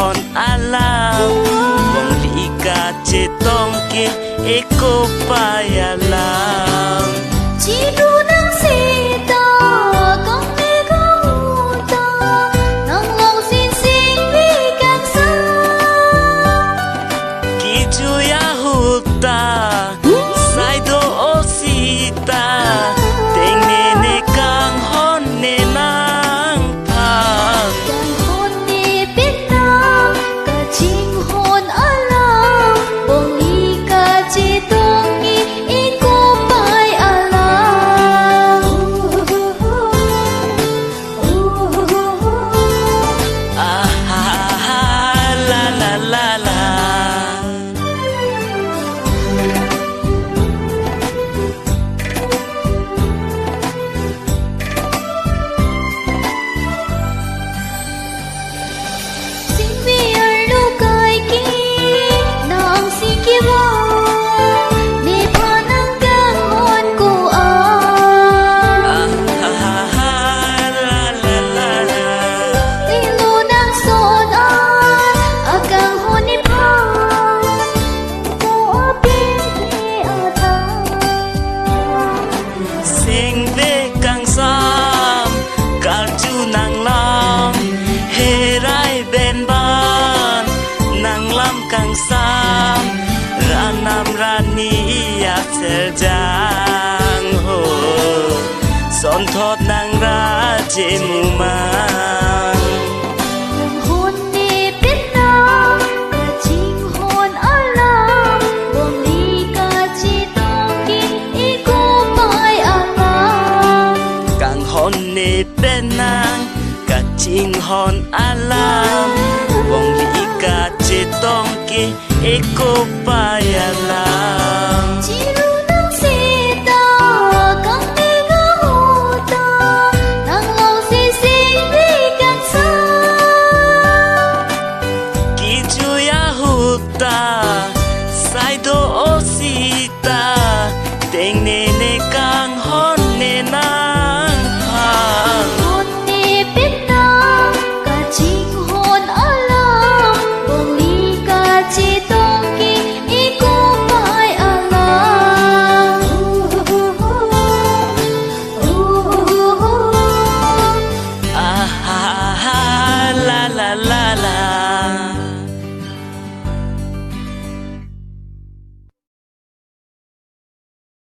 hòn alam Bong lika che tong ke eko payalam Chiru ng sita kang megahuta Nang long sinsing bigang sa Kijuya huta Saido o sita Teng nene kang hon nenang pang Kang hon ni pinang kaching hon alam Bong lika chitong ki iko pay alam Ah la la la la Sinbiar lukay ki nang sikiwa Ni panang gangon ko Ah la la la la Tilo ng sonan Agang honipan Ko apin ki atang Sing ve kang sam Kalju nang lam Herai ben ban Nang lam kang sam Ranam rani yak sel jang ho Son thot nang ra je mu mang Nang hon ni pinang Kaching hon alam Bong lika chitong ki iko pay alam Kang hon ne penang Kaching hon alam Wong lika cetong ke eko payalam Chiru ng sita kang megahuta Nang long sising bigang sa Kijuya huta Saido o sita Teng nene kang hon nenang pang Hon ni pinang kaching hon alam Bong lika chitong ki iko pay alam Ah